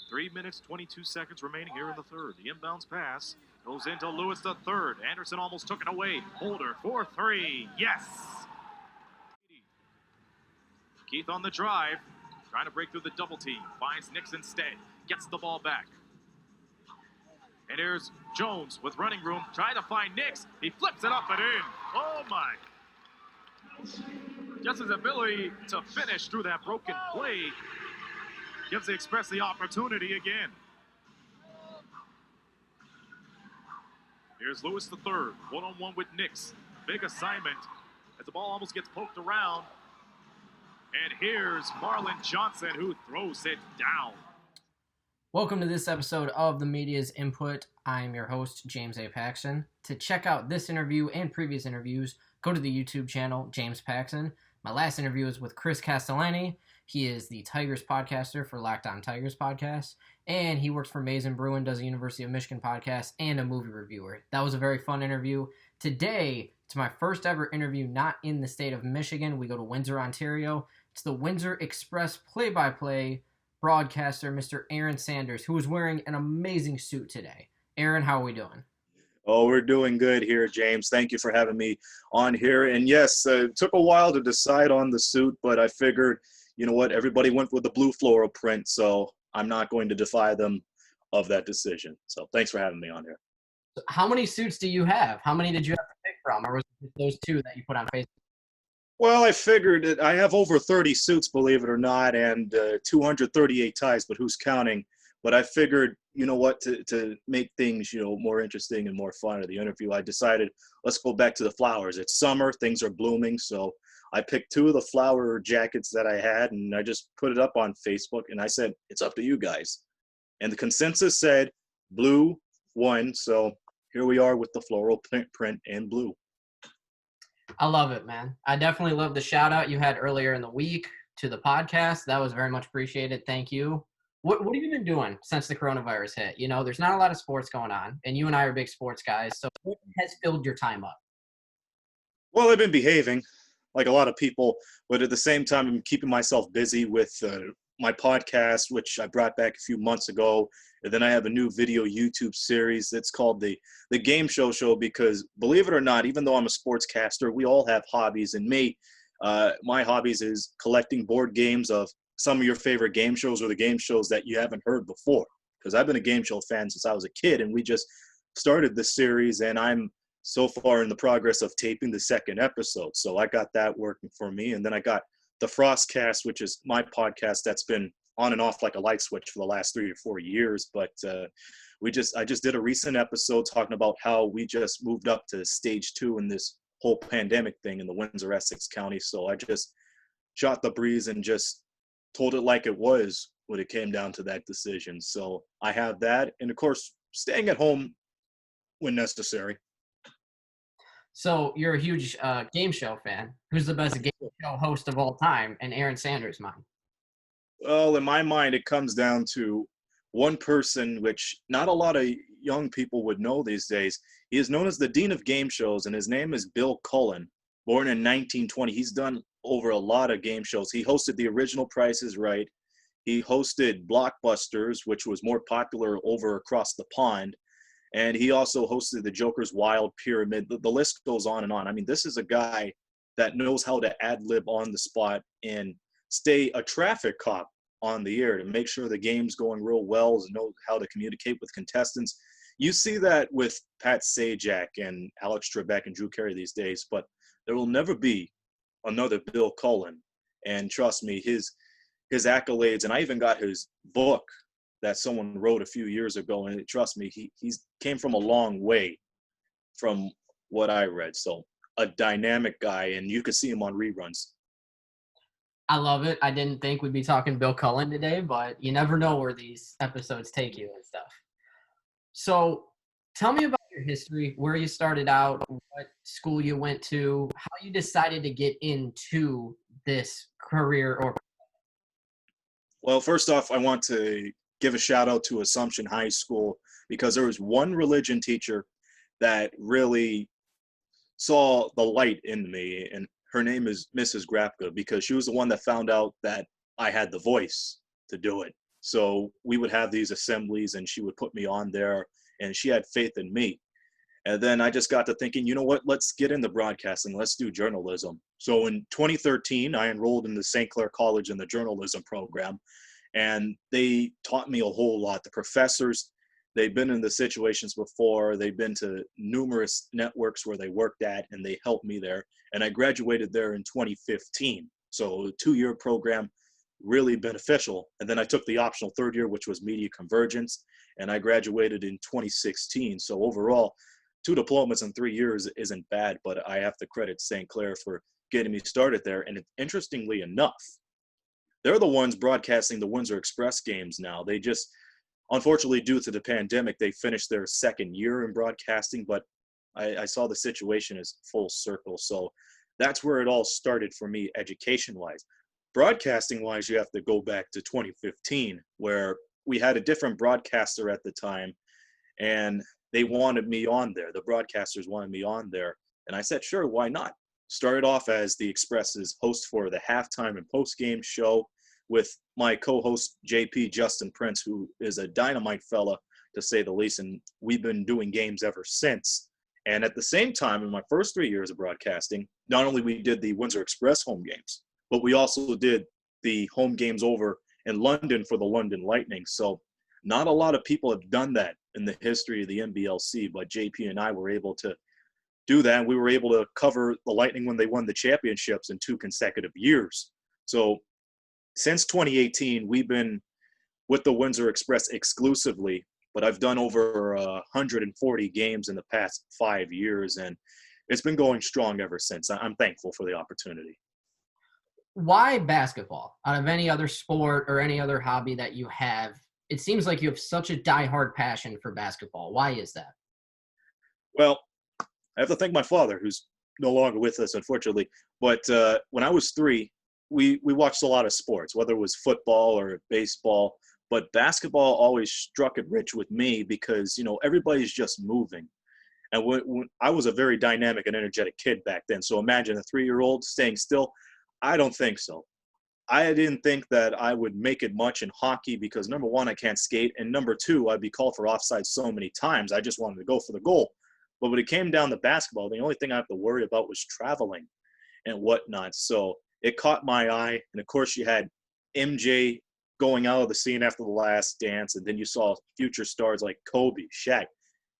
3 minutes, 22 seconds remaining here in the third. The inbounds pass goes into Lewis the third. Anderson almost took it away. Holder for three. Yes! Keith on the drive, trying to break through the double team. Finds Nix instead. Gets the ball back. And here's Jones with running room, trying to find Nix. He flips it up and in. Oh my. Just his ability to finish through that broken play gives the Express the opportunity again. Here's Lewis the third, one-on-one with Nix. Big assignment as the ball almost gets poked around. And here's Marlon Johnson, who throws it down. Welcome to this episode of The Media's Input. I'm your host, James A. Paxton. To check out this interview and previous interviews, go to the YouTube channel, James Paxton. My last interview is with Chris Castellani. He is the Tigers podcaster for Locked On Tigers podcast, and he works for Maize n Bruin, does a University of Michigan podcast, and a movie reviewer. That was a very fun interview. Today, it's my first ever interview not in the state of Michigan. We go to Windsor, Ontario. It's the Windsor Express play-by-play broadcaster, Mr. Aaron Sanders, who is wearing an amazing suit today. Aaron, how are we doing? Oh, we're doing good here, James. Thank you for having me on here. And yes, it took a while to decide on the suit, but I figured, you know what, everybody went with the blue floral print, so I'm not going to defy them of that decision. So thanks for having me on here. How many suits do you have? How many did you have to pick from? Or was it those two that you put on Facebook? Well, I figured that I have over 30 suits, believe it or not, and 238 ties, but who's counting? But I figured, you know what, to make things, more interesting and more fun of the interview, I decided, let's go back to the flowers. It's summer, things are blooming, so I picked two of the flower jackets that I had, and I just put it up on Facebook, and I said, it's up to you guys. And the consensus said blue won, so here we are with the floral print and blue. I love it, man. I definitely love the shout out you had earlier in the week to the podcast. That was very much appreciated. Thank you. What have you been doing since the coronavirus hit? There's not a lot of sports going on, and you and I are big sports guys. So what has filled your time up? Well, I've been behaving like a lot of people, but at the same time, I'm keeping myself busy with my podcast, which I brought back a few months ago. And then I have a new video YouTube series that's called the Game Show because, believe it or not, even though I'm a sportscaster, we all have hobbies. And my hobbies is collecting board games of some of your favorite game shows or the game shows that you haven't heard before. Because I've been a game show fan since I was a kid, and we just started this series, and I'm so far in the progress of taping the second episode. So I got that working for me. And then I got the Frostcast, which is my podcast that's been on and off like a light switch for the last 3 or 4 years. But I just did a recent episode talking about how we just moved up to stage 2 in this whole pandemic thing in the Windsor, Essex County. So I just shot the breeze and just told it like it was when it came down to that decision. So I have that. And of course, staying at home when necessary. So you're a huge game show fan. Who's the best game show host of all time? And Aaron Sanders, mine. Well, in my mind, it comes down to one person, which not a lot of young people would know these days. He is known as the Dean of Game Shows, and his name is Bill Cullen, born in 1920. He's done over a lot of game shows. He hosted the original Price is Right. He hosted Blockbusters, which was more popular over across the pond. And he also hosted the Joker's Wild Pyramid. The list goes on and on. I mean, this is a guy that knows how to ad-lib on the spot and stay a traffic cop on the air to make sure the game's going real well, and know how to communicate with contestants. You see that with Pat Sajak and Alex Trebek and Drew Carey these days, but there will never be another Bill Cullen. And trust me, his accolades, and I even got his book that someone wrote a few years ago, and trust me, he's came from a long way from what I read. So a dynamic guy, and you could see him on reruns. I love it. I didn't think we'd be talking Bill Cullen today, but you never know where these episodes take you and stuff. So tell me about your history, where you started out, what school you went to, how you decided to get into this career. Well, first off, I want to give a shout out to Assumption High School, because there was one religion teacher that really saw the light in me, and her name is Mrs. Grapka, because she was the one that found out that I had the voice to do it. So we would have these assemblies and she would put me on there, and she had faith in me. And then I just got to thinking, you know what, let's get into broadcasting. Let's do journalism. So in 2013, I enrolled in the St. Clair College in the journalism program, and they taught me a whole lot. The professors, they've been in the situations before. They've been to numerous networks where they worked at, and they helped me there. And I graduated there in 2015. So a 2-year program, really beneficial. And then I took the optional third year, which was media convergence, and I graduated in 2016. So overall, 2 diplomas in 3 years isn't bad, but I have to credit St. Clair for getting me started there. And interestingly enough, they're the ones broadcasting the Windsor Express games now. They just, unfortunately, due to the pandemic, they finished their 2nd year in broadcasting, but I saw the situation as full circle. So that's where it all started for me education-wise. Broadcasting-wise, you have to go back to 2015, where we had a different broadcaster at the time, and they wanted me on there. The broadcasters wanted me on there. And I said, sure, why not? Started off as the Express's host for the halftime and post-game show with my co-host, JP Justin Prince, who is a dynamite fella, to say the least. And we've been doing games ever since. And at the same time, in my first 3 years of broadcasting, not only we did the Windsor Express home games, but we also did the home games over in London for the London Lightning. So not a lot of people have done that in the history of the NBLC, but JP and I were able to do that. We were able to cover the Lightning when they won the championships in 2 consecutive years. So since 2018, we've been with the Windsor Express exclusively, but I've done over 140 games in the past 5 years, and it's been going strong ever since. I'm thankful for the opportunity. Why basketball? Out of any other sport or any other hobby that you have, it seems like you have such a diehard passion for basketball. Why is that? Well, I have to thank my father, who's no longer with us, unfortunately. But when I was 3, we watched a lot of sports, whether it was football or baseball. But basketball always struck it rich with me because, you know, everybody's just moving. And when I was a very dynamic and energetic kid back then. So imagine a 3-year-old staying still. I don't think so. I didn't think that I would make it much in hockey because, number one, I can't skate. And number two, I'd be called for offside so many times. I just wanted to go for the goal. But when it came down to basketball, the only thing I have to worry about was traveling and whatnot. So it caught my eye. And, of course, you had MJ going out of the scene after the last dance. And then you saw future stars like Kobe, Shaq,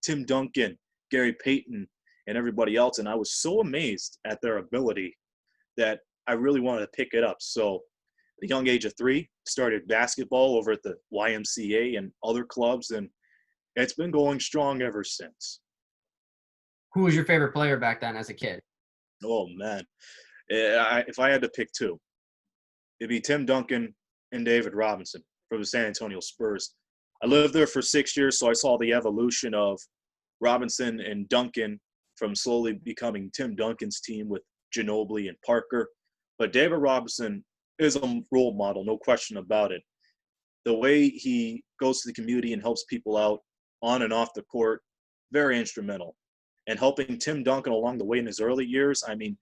Tim Duncan, Gary Payton, and everybody else. And I was so amazed at their ability that I really wanted to pick it up. So at the young age of 3, started basketball over at the YMCA and other clubs, and it's been going strong ever since. Who was your favorite player back then as a kid? Oh, man. If I had to pick 2, it'd be Tim Duncan and David Robinson from the San Antonio Spurs. I lived there for 6 years, so I saw the evolution of Robinson and Duncan from slowly becoming Tim Duncan's team with Ginobili and Parker. But David Robinson is a role model, no question about it. The way he goes to the community and helps people out on and off the court, very instrumental. And helping Tim Duncan along the way in his early years, I mean,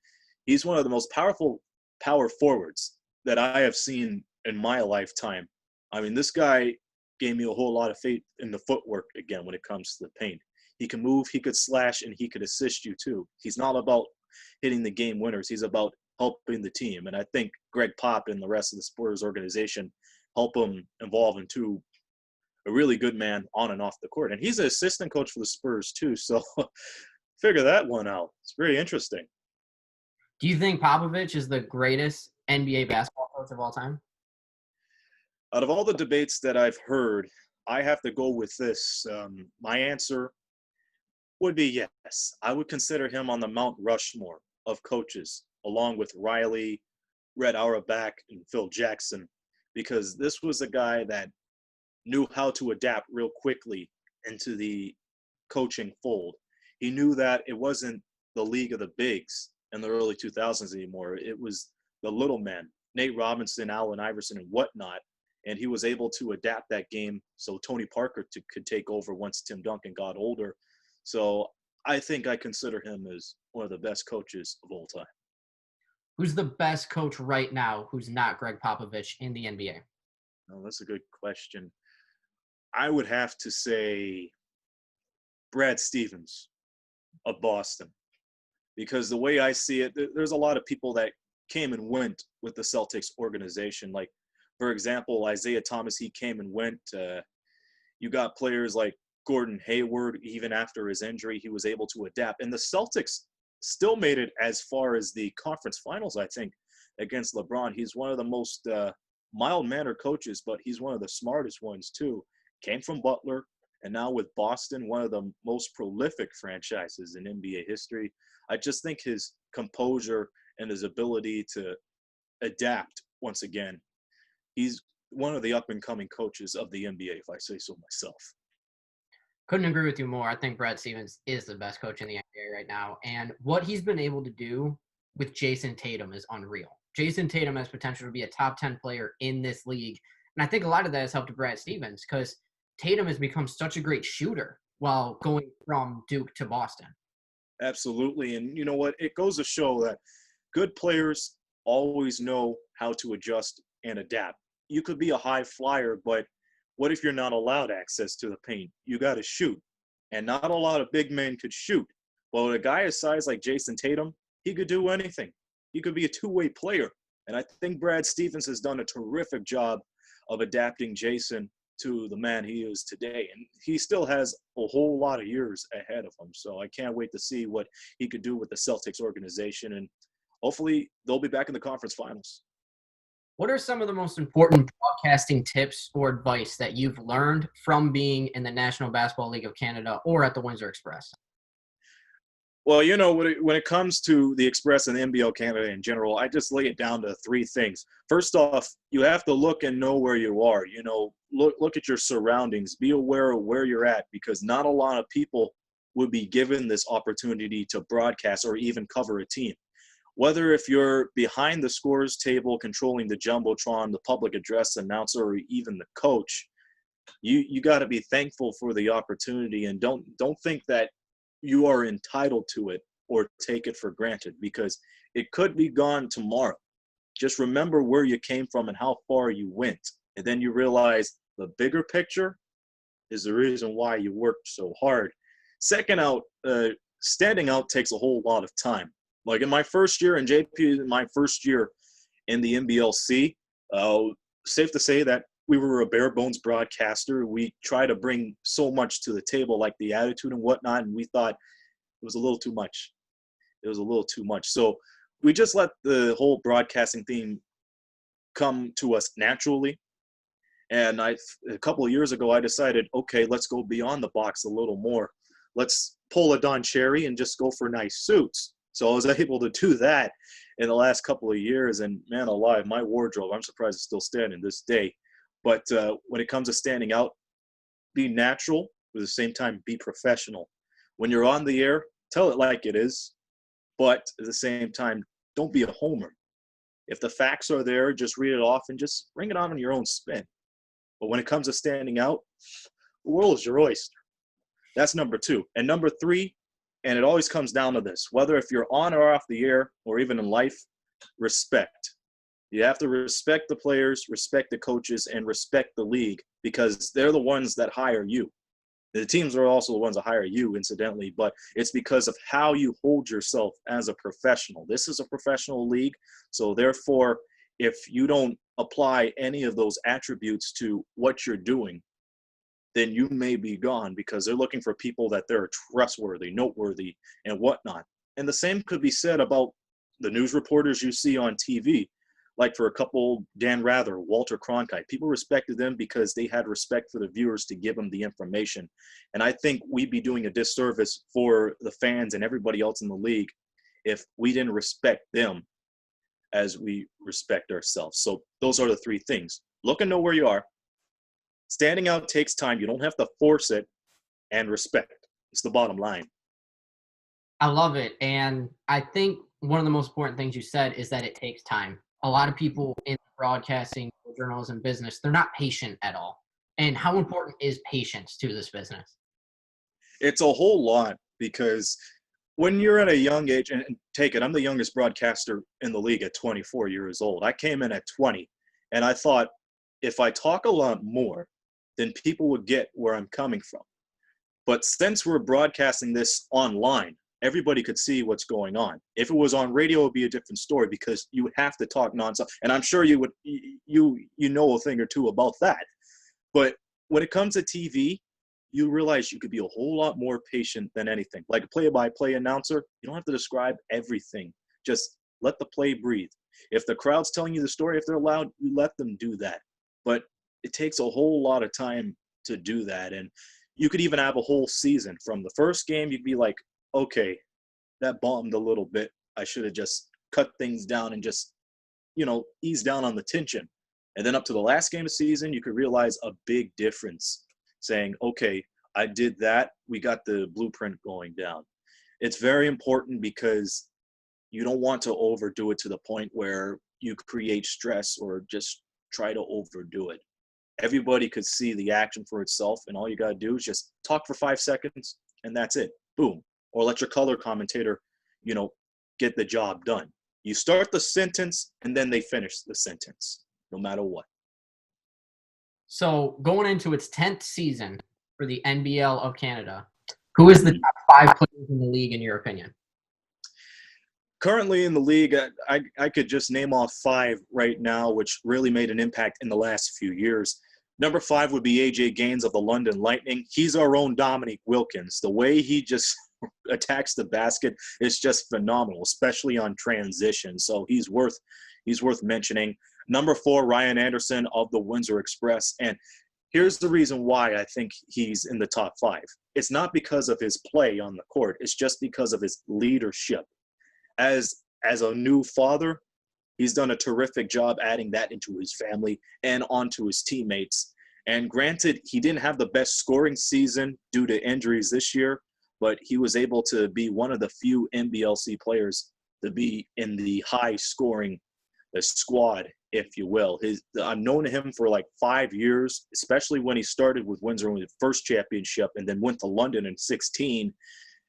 he's one of the most powerful power forwards that I have seen in my lifetime. I mean, this guy gave me a whole lot of faith in the footwork again when it comes to the paint. He can move, he could slash, and he could assist you too. He's not about hitting the game winners. He's about helping the team. And I think Greg Pop and the rest of the Spurs organization help him evolve into a really good man on and off the court. And he's an assistant coach for the Spurs too. So figure that one out. It's very interesting. Do you think Popovich is the greatest NBA basketball coach of all time? Out of all the debates that I've heard, I have to go with this. My answer would be yes. I would consider him on the Mount Rushmore of coaches, along with Riley, Red Auerbach, and Phil Jackson, because this was a guy that knew how to adapt real quickly into the coaching fold. He knew that it wasn't the league of the bigs in the early 2000s anymore. It was the little men, Nate Robinson, Allen Iverson, and whatnot. And he was able to adapt that game so Tony Parker could take over once Tim Duncan got older. So I think I consider him as one of the best coaches of all time. Who's the best coach right now who's not Greg Popovich in the NBA? Oh, that's a good question. I would have to say Brad Stevens of Boston, because the way I see it, there's a lot of people that came and went with the Celtics organization. Like, for example, Isaiah Thomas, he came and went. You got players like Gordon Hayward, even after his injury, he was able to adapt. And the Celtics still made it as far as the conference finals, I think, against LeBron. He's one of the most mild-mannered coaches, but he's one of the smartest ones, too. Came from Butler, and now with Boston, one of the most prolific franchises in NBA history. I just think his composure and his ability to adapt, once again, he's one of the up-and-coming coaches of the NBA, if I say so myself. Couldn't agree with you more. I think Brad Stevens is the best coach in the NBA right now. And what he's been able to do with Jason Tatum is unreal. Jason Tatum has potential to be a top 10 player in this league. And I think a lot of that has helped Brad Stevens because Tatum has become such a great shooter while going from Duke to Boston. Absolutely. And you know what? It goes to show that good players always know how to adjust and adapt. You could be a high flyer, but what if you're not allowed access to the paint? You got to shoot. And not a lot of big men could shoot. Well, a guy his size like Jason Tatum, he could do anything. He could be a two-way player. And I think Brad Stevens has done a terrific job of adapting Jason to the man he is today. And he still has a whole lot of years ahead of him. So I can't wait to see what he could do with the Celtics organization. And hopefully they'll be back in the conference finals. What are some of the most important broadcasting tips or advice that you've learned from being in the National Basketball League of Canada or at the Windsor Express? Well, you know, when it comes to the Express and the NBL Canada in general, I just lay it down to three things. First off, you have to look and know where you are. You know, look at your surroundings. Be aware of where you're at, because not a lot of people would be given this opportunity to broadcast or even cover a team. Whether if you're behind the scores table controlling the Jumbotron, the public address announcer, or even the coach, you got to be thankful for the opportunity, and don't think that you are entitled to it or take it for granted, because it could be gone tomorrow. Just remember where you came from and how far you went, and then you realize the bigger picture is the reason why you worked so hard. Second out, standing out takes a whole lot of time. Like in my first year, and JP, in my first year in the NBLC, safe to say that we were a bare bones broadcaster. We try to bring so much to the table, like the attitude and whatnot, and we thought it was a little too much. It was a little too much. So we just let the whole broadcasting theme come to us naturally. And a couple of years ago, I decided, okay, let's go beyond the box a little more. Let's pull a Don Cherry and just go for nice suits. So I was able to do that in the last couple of years. And man alive, my wardrobe, I'm surprised it's still standing this day. But when it comes to standing out, be natural, but at the same time, be professional. When you're on the air, tell it like it is. But at the same time, don't be a homer. If the facts are there, just read it off and just bring it on your own spin. But when it comes to standing out, the world is your oyster. That's number two. And number three, and it always comes down to this, whether if you're on or off the air or even in life, respect. You have to respect the players, respect the coaches, and respect the league, because they're the ones that hire you. The teams are also the ones that hire you, incidentally, but it's because of how you hold yourself as a professional. This is a professional league, so therefore, if you don't apply any of those attributes to what you're doing, then you may be gone, because they're looking for people that they're trustworthy, noteworthy, and whatnot. And the same could be said about the news reporters you see on TV. Like for a couple, Dan Rather, Walter Cronkite, people respected them because they had respect for the viewers to give them the information. And I think we'd be doing a disservice for the fans and everybody else in the league if we didn't respect them as we respect ourselves. So those are the three things. Look and know where you are. Standing out takes time. You don't have to force it, and respect. It's the bottom line. I love it. And I think one of the most important things you said is that it takes time. A lot of people in broadcasting, journalism, business, they're not patient at all. And how important is patience to this business? It's a whole lot, because when you're at a young age, and take it, I'm the youngest broadcaster in the league at 24 years old. I came in at 20, and I thought, if I talk a lot more, then people would get where I'm coming from. But since we're broadcasting this online, everybody could see what's going on. If it was on radio, it would be a different story because you have to talk nonstop. And I'm sure you know a thing or two about that. But when it comes to TV, you realize you could be a whole lot more patient than anything. Like a play-by-play announcer, you don't have to describe everything. Just let the play breathe. If the crowd's telling you the story, if they're loud, you let them do that. But it takes a whole lot of time to do that. And you could even have a whole season. From the first game, you'd be like, okay, that bombed a little bit. I should have just cut things down and just, ease down on the tension. And then up to the last game of the season, you could realize a big difference, saying, okay, I did that. We got the blueprint going down. It's very important because you don't want to overdo it to the point where you create stress or just try to overdo it. Everybody could see the action for itself, and all you got to do is just talk for 5 seconds, and that's it. Boom. Or let your color commentator, get the job done. You start the sentence, and then they finish the sentence, no matter what. So going into its 10th season for the NBL of Canada, who is the top 5 players in the league in your opinion? Currently in the league, I could just name off 5 right now, which really made an impact in the last few years. Number 5 would be AJ Gaines of the London Lightning. He's our own Dominique Wilkins. The way he just attacks the basket is just phenomenal, especially on transition. So he's worth mentioning. Number 4, Ryan Anderson of the Windsor Express. And here's the reason why I think he's in the top 5. It's not because of his play on the court. It's just because of his leadership. As a new father, he's done a terrific job adding that into his family and onto his teammates. And granted, he didn't have the best scoring season due to injuries this year, but he was able to be one of the few NBLC players to be in the high scoring squad, if you will. I've known him for like 5 years, especially when he started with Windsor with his first championship and then went to London in 2016.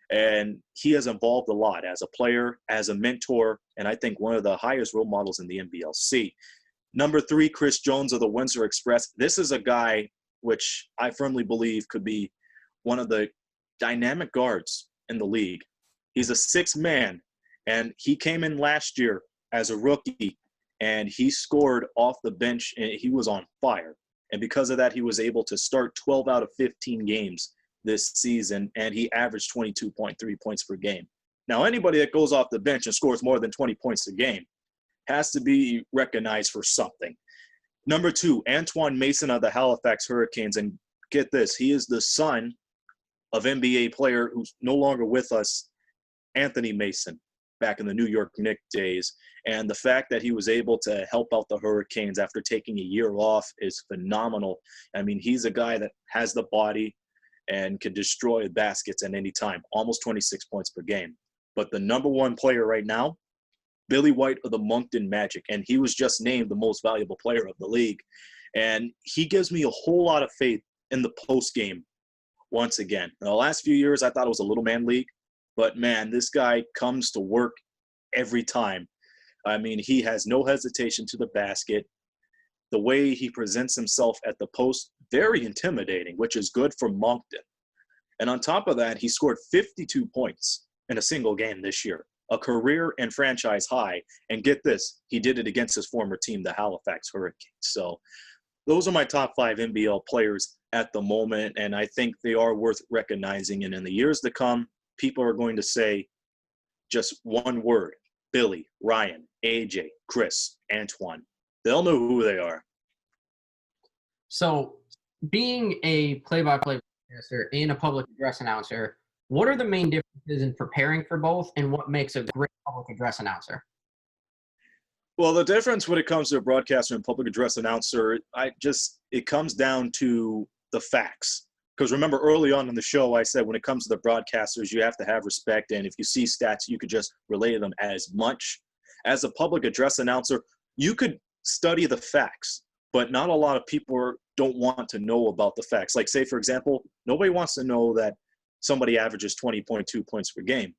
And he has evolved a lot as a player, as a mentor, and I think one of the highest role models in the NBLC. Number 3, Chris Jones of the Windsor Express. This is a guy which I firmly believe could be one of the dynamic guards in the league. He's a 6th man, and he came in last year as a rookie, and he scored off the bench, and he was on fire. And because of that, he was able to start 12 out of 15 games this season, and he averaged 22.3 points per game. Now, anybody that goes off the bench and scores more than 20 points a game has to be recognized for something. Number 2, Antoine Mason of the Halifax Hurricanes. And get this, he is the son of NBA player who's no longer with us, Anthony Mason, back in the New York Knicks days. And the fact that he was able to help out the Hurricanes after taking a year off is phenomenal. I mean, he's a guy that has the body and can destroy baskets at any time, almost 26 points per game. But the number 1 player right now, Billy White of the Moncton Magic, and he was just named the most valuable player of the league. And he gives me a whole lot of faith in the post game once again. In the last few years, I thought it was a little man league, but man, this guy comes to work every time. I mean, he has no hesitation to the basket. The way he presents himself at the post, very intimidating, which is good for Moncton. And on top of that, he scored 52 points in a single game this year, a career and franchise high. And get this, he did it against his former team, the Halifax Hurricanes. So those are my top 5 NBL players at the moment, and I think they are worth recognizing. And in the years to come, people are going to say just one word: Billy, Ryan, AJ, Chris, Antoine. They'll know who they are. So being a play-by-play broadcaster and a public address announcer, what are the main differences in preparing for both, and what makes a great public address announcer? Well, the difference when it comes to a broadcaster and public address announcer, it comes down to the facts. Because remember, early on in the show, I said when it comes to the broadcasters, you have to have respect. And if you see stats, you could just relay them as much. As a public address announcer, you could study the facts, but not a lot of people don't want to know about the facts. Like, say, for example, nobody wants to know that somebody averages 20.2 points per game.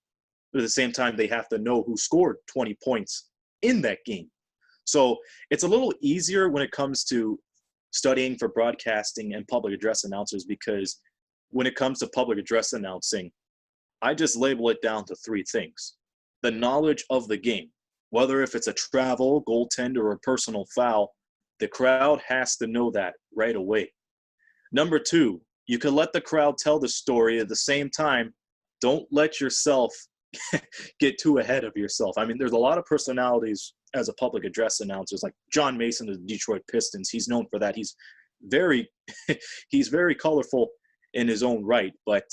But at the same time, they have to know who scored 20 points in that game. So it's a little easier when it comes to studying for broadcasting and public address announcers, because when it comes to public address announcing, I just label it down to three things. The knowledge of the game, whether if it's a travel, goaltender, or a personal foul, the crowd has to know that right away. Number two, you can let the crowd tell the story. At the same time, don't let yourself get too ahead of yourself. I mean, there's a lot of personalities as a public address announcer, like John Mason of the Detroit Pistons. He's known for that. He's very colorful in his own right, but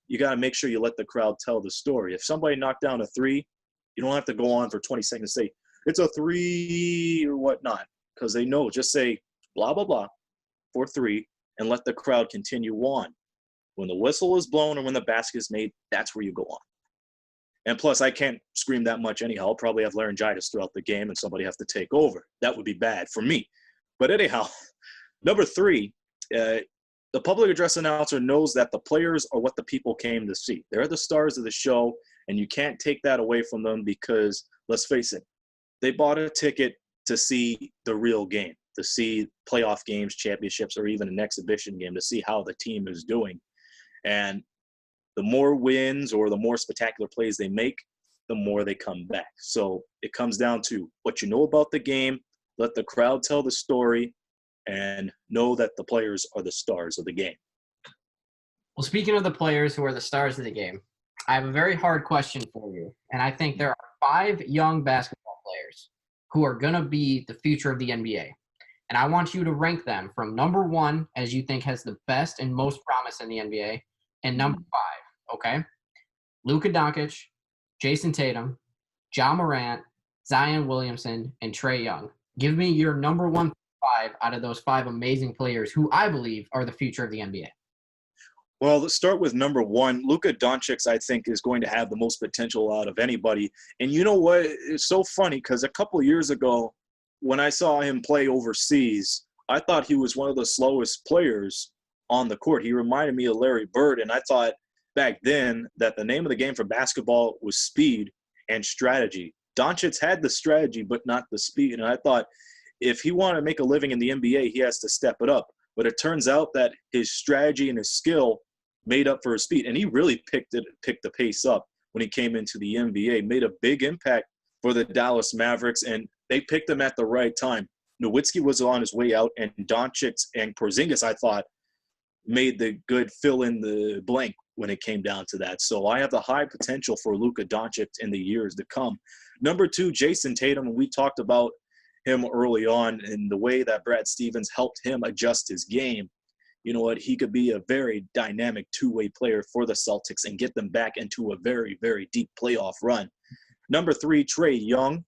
you got to make sure you let the crowd tell the story. If somebody knocked down a three, you don't have to go on for 20 seconds and say, it's a three or whatnot, because they know. Just say blah, blah, blah for three and let the crowd continue on. When the whistle is blown or when the basket is made, that's where you go on. And plus, I can't scream that much anyhow. I'll probably have laryngitis throughout the game and somebody have to take over. That would be bad for me. But anyhow, number three, the public address announcer knows that the players are what the people came to see. They're the stars of the show, and you can't take that away from them because, let's face it, they bought a ticket to see the real game, to see playoff games, championships, or even an exhibition game, to see how the team is doing. And the more wins or the more spectacular plays they make, the more they come back. So it comes down to what you know about the game, let the crowd tell the story, and know that the players are the stars of the game. Well, speaking of the players who are the stars of the game, I have a very hard question for you. And I think there are 5 young basketball players who are going to be the future of the NBA. And I want you to rank them from number 1, as you think has the best and most promise in the NBA, and number 5, okay? Luka Doncic, Jason Tatum, Ja Morant, Zion Williamson, and Trae Young. Give me your number 1 5 out of those 5 amazing players who I believe are the future of the NBA. Well, let's start with number 1. Luka Doncic, I think, is going to have the most potential out of anybody. And you know what? It's so funny because a couple of years ago, when I saw him play overseas, I thought he was one of the slowest players on the court. He reminded me of Larry Bird, and I thought back then that the name of the game for basketball was speed and strategy. Doncic had the strategy, but not the speed. And I thought if he wanted to make a living in the NBA, he has to step it up. But it turns out that his strategy and his skill made up for his speed. And he really picked the pace up when he came into the NBA, made a big impact for the Dallas Mavericks, and they picked him at the right time. Nowitzki was on his way out, and Doncic and Porzingis, I thought, made the good fill in the blank when it came down to that. So I have the high potential for Luka Doncic in the years to come. Number 2, Jason Tatum, and we talked about him early on in the way that Brad Stevens helped him adjust his game. You know what? He could be a very dynamic two-way player for the Celtics and get them back into a very, very deep playoff run. Number 3, Trae Young.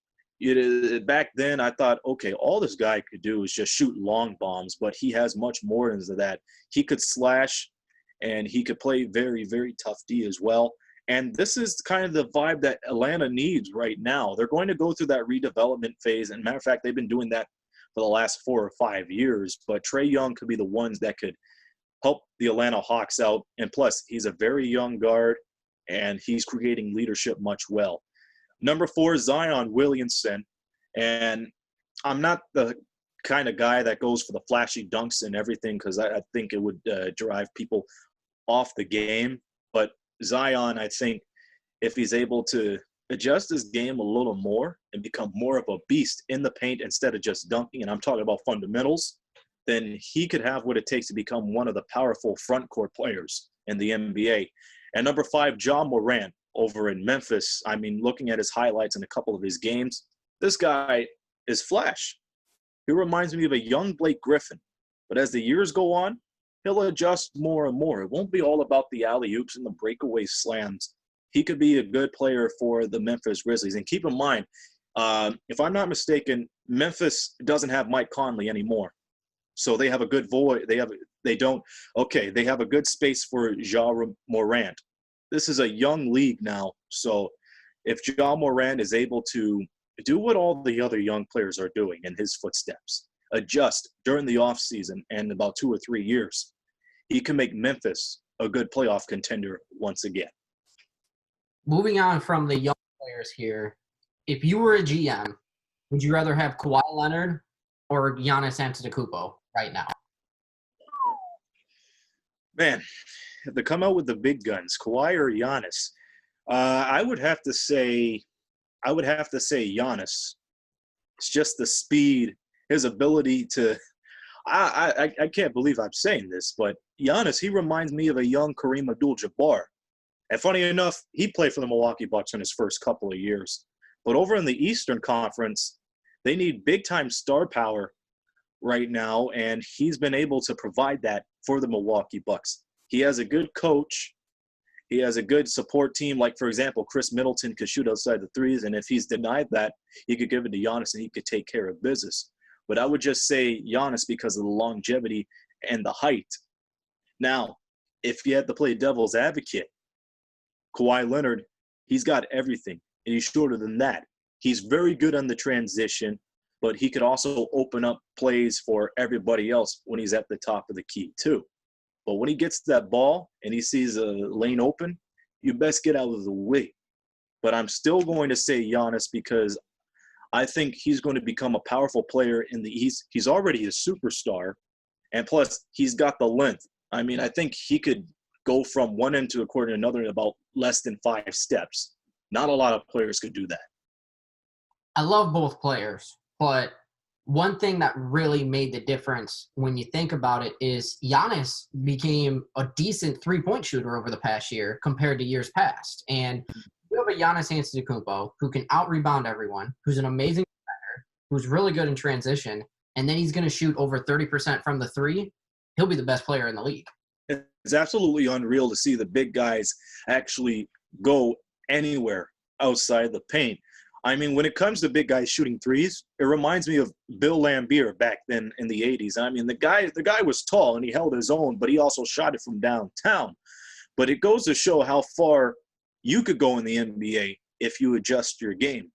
Back then, I thought, okay, all this guy could do is just shoot long bombs, but he has much more into that. He could slash, and he could play very, very tough D as well. And this is kind of the vibe that Atlanta needs right now. They're going to go through that redevelopment phase. And matter of fact, they've been doing that for the last 4 or 5 years. But Trae Young could be the ones that could help the Atlanta Hawks out. And plus, he's a very young guard, and he's creating leadership much well. Number 4, Zion Williamson. And I'm not the kind of guy that goes for the flashy dunks and everything because I think it would drive people off the game. But Zion, I think, if he's able to adjust his game a little more and become more of a beast in the paint instead of just dunking, and I'm talking about fundamentals, then he could have what it takes to become one of the powerful front court players in the NBA. And number 5, Ja Morant over in Memphis. I mean, looking at his highlights in a couple of his games, this guy is flash. He reminds me of a young Blake Griffin. But as the years go on, he'll adjust more and more. It won't be all about the alley-oops and the breakaway slams. He could be a good player for the Memphis Grizzlies. And keep in mind, if I'm not mistaken, Memphis doesn't have Mike Conley anymore. So they have a good void. They have a good space for Ja Morant. This is a young league now. So if Ja Morant is able to do what all the other young players are doing in his footsteps, adjust during the offseason and about 2 or 3 years, he can make Memphis a good playoff contender once again. Moving on from the young players here, if you were a GM, would you rather have Kawhi Leonard or Giannis Antetokounmpo right now? Man, if they come out with the big guns, Kawhi or Giannis, I would have to say Giannis. It's just the speed, his ability to. I can't believe I'm saying this, but Giannis, he reminds me of a young Kareem Abdul-Jabbar. And funny enough, he played for the Milwaukee Bucks in his first couple of years. But over in the Eastern Conference, they need big-time star power right now, and he's been able to provide that for the Milwaukee Bucks. He has a good coach. He has a good support team. Like, for example, Chris Middleton could shoot outside the threes, and if he's denied that, he could give it to Giannis, and he could take care of business. But I would just say Giannis because of the longevity and the height. Now, if you had to play devil's advocate, Kawhi Leonard, he's got everything, and he's shorter than that. He's very good on the transition, but he could also open up plays for everybody else when he's at the top of the key too. But when he gets that ball and he sees a lane open, you best get out of the way. But I'm still going to say Giannis because I think he's going to become a powerful player in the East. He's already a superstar, and plus he's got the length. I mean, I think he could go from one end to a court to another in about less than 5 steps. Not a lot of players could do that. I love both players, but one thing that really made the difference when you think about it is Giannis became a decent three-point shooter over the past year compared to years past. And you have a Giannis Antetokounmpo who can out-rebound everyone, who's an amazing defender, who's really good in transition, and then he's going to shoot over 30% from the three. He'll be the best player in the league. It's absolutely unreal to see the big guys actually go anywhere outside the paint. I mean, when it comes to big guys shooting threes, it reminds me of Bill Laimbeer back then in the 80s. I mean, the guy was tall and he held his own, but he also shot it from downtown. But it goes to show how far you could go in the NBA if you adjust your game.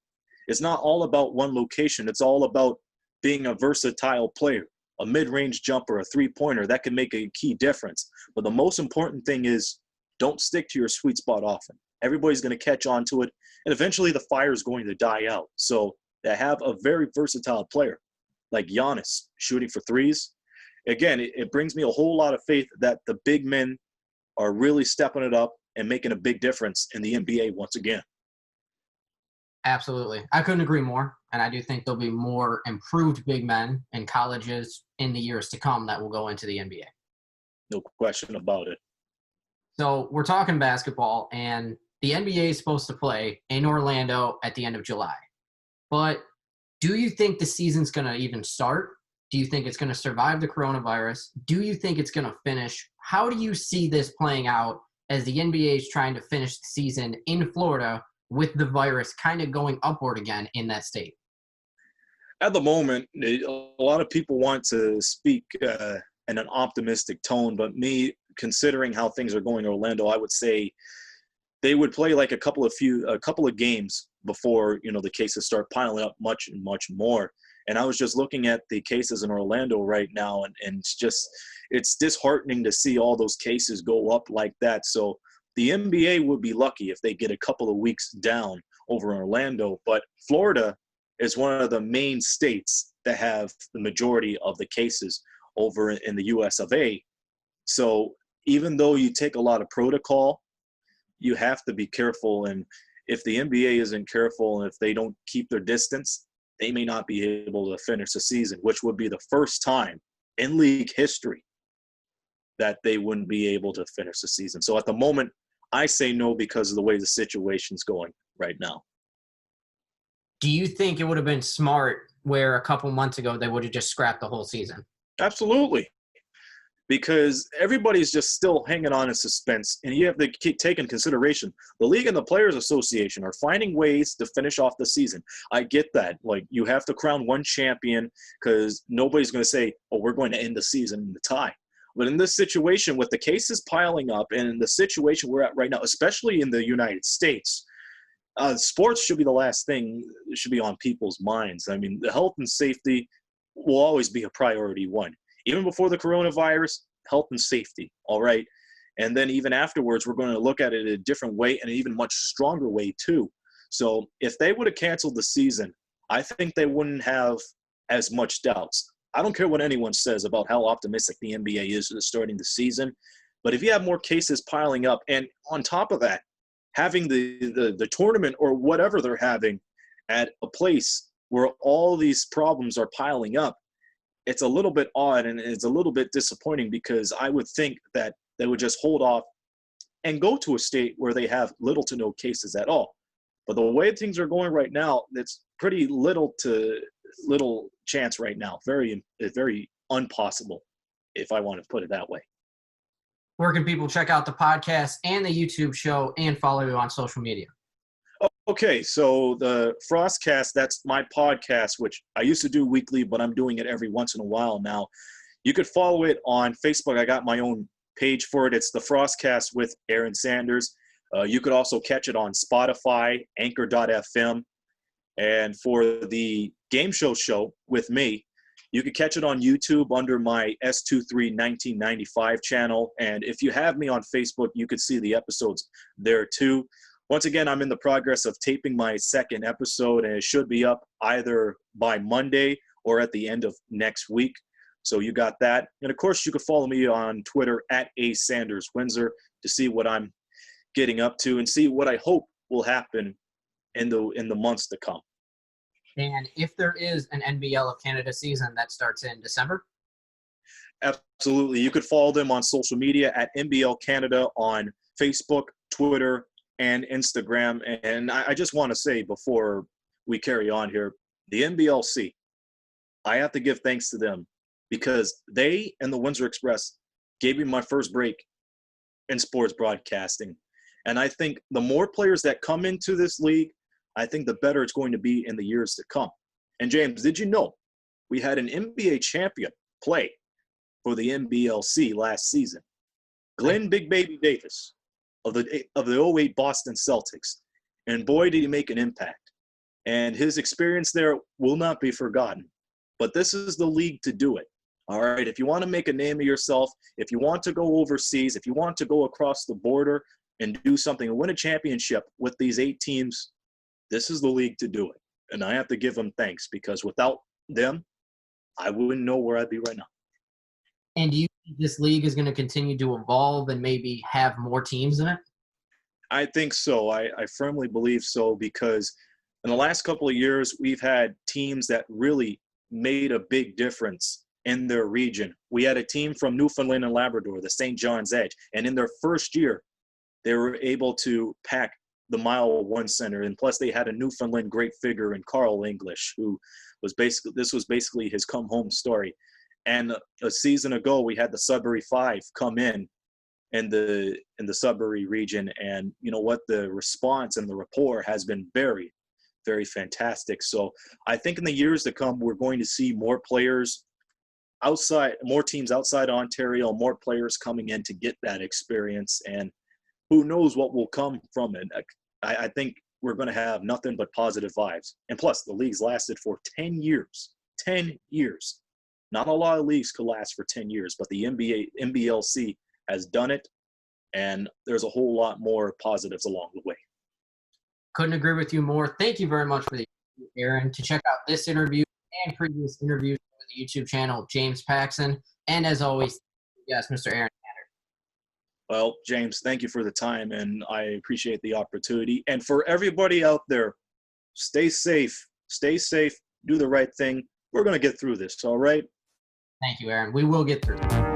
It's not all about one location. It's all about being a versatile player. A mid-range jumper, a three-pointer, that can make a key difference. But the most important thing is don't stick to your sweet spot often. Everybody's going to catch on to it, and eventually the fire is going to die out. So to have a very versatile player like Giannis shooting for threes, again, it brings me a whole lot of faith that the big men are really stepping it up and making a big difference in the NBA once again. Absolutely. I couldn't agree more. And I do think there'll be more improved big men in colleges in the years to come that will go into the NBA. No question about it. So we're talking basketball, and the NBA is supposed to play in Orlando at the end of July. But do you think the season's going to even start? Do you think it's going to survive the coronavirus? Do you think it's going to finish? How do you see this playing out as the NBA is trying to finish the season in Florida with the virus kind of going upward again in that state? At the moment, a lot of people want to speak in an optimistic tone, but me, considering how things are going in Orlando, I would say they would play like a couple of games before, the cases start piling up much and much more. And I was just looking at the cases in Orlando right now, and it's disheartening to see all those cases go up like that. So the NBA would be lucky if they get a couple of weeks down over in Orlando, but Florida is one of the main states that have the majority of the cases over in the US of A. So even though you take a lot of protocol, you have to be careful. And if the NBA isn't careful and if they don't keep their distance, they may not be able to finish the season, which would be the first time in league history that they wouldn't be able to finish the season. So at the moment, I say no because of the way the situation's going right now. Do you think it would have been smart where a couple months ago they would have just scrapped the whole season? Absolutely. Because everybody's just still hanging on in suspense, and you have to take in consideration the league and the Players Association are finding ways to finish off the season. I get that. Like, you have to crown one champion because nobody's going to say, oh, we're going to end the season in the tie. But in this situation, with the cases piling up and in the situation we're at right now, especially in the United States, sports should be the last thing that should be on people's minds. I mean, the health and safety will always be a priority one. Even before the coronavirus, health and safety, all right? And then even afterwards, we're going to look at it in a different way and an even much stronger way too. So if they would have canceled the season, I think they wouldn't have as much doubts. I don't care what anyone says about how optimistic the NBA is starting the season, but if you have more cases piling up, and on top of that, having the tournament or whatever they're having at a place where all these problems are piling up, it's a little bit odd and it's a little bit disappointing, because I would think that they would just hold off and go to a state where they have little to no cases at all. But the way things are going right now, it's pretty little chance right now. Very, very impossible, if I want to put it that way. Where can people check out the podcast and the YouTube show and follow you on social media? Okay, so the Frostcast, that's my podcast, which I used to do weekly, but I'm doing it every once in a while now. You could follow it on Facebook. I got my own page for it. It's the Frostcast with Aaron Sanders. You could also catch it on Spotify, Anchor.fm. And for the game show with me, you could catch it on YouTube under my S231995 channel. And if you have me on Facebook, you could see the episodes there too. Once again, I'm in the progress of taping my second episode, and it should be up either by Monday or at the end of next week. So you got that. And of course, you can follow me on Twitter at @ASandersWindsor to see what I'm getting up to and see what I hope will happen in the months to come. And if there is an NBL of Canada season that starts in December? Absolutely. You could follow them on social media at NBL Canada on Facebook, Twitter, and Instagram. And I just want to say before we carry on here, the NBLC, I have to give thanks to them, because they and the Windsor Express gave me my first break in sports broadcasting. And I think the more players that come into this league, I think the better it's going to be in the years to come. And James, did you know we had an NBA champion play for the NBLC last season? Glenn Big Baby Davis of the 08 Boston Celtics. And boy, did he make an impact. And his experience there will not be forgotten. But this is the league to do it. All right, if you want to make a name of yourself, if you want to go overseas, if you want to go across the border and do something and win a championship with these 8 teams, this is the league to do it. And I have to give them thanks, because without them, I wouldn't know where I'd be right now. And do you think this league is going to continue to evolve and maybe have more teams in it? I think so. I firmly believe so, because in the last couple of years, we've had teams that really made a big difference in their region. We had a team from Newfoundland and Labrador, the St. John's Edge, and in their first year, they were able to pack the Mile 1 Center, and plus they had a Newfoundland great figure in Carl English, who was basically his come home story. And a season ago, we had the Sudbury Five come in the Sudbury region, and you know what, the response and the rapport has been very, very fantastic. So I think in the years to come, we're going to see more players outside, more teams outside Ontario, more players coming in to get that experience, and who knows what will come from it. I think we're going to have nothing but positive vibes. And plus, the league's lasted for 10 years. 10 years. Not a lot of leagues could last for 10 years, but the NBLC has done it, and there's a whole lot more positives along the way. Couldn't agree with you more. Thank you very much for the interview, Aaron. To check out this interview and previous interviews on the YouTube channel, James Paxson. And as always, yes, Mr. Aaron. Well, James, thank you for the time, and I appreciate the opportunity. And for everybody out there, stay safe, do the right thing. We're going to get through this, all right? Thank you, Aaron. We will get through it.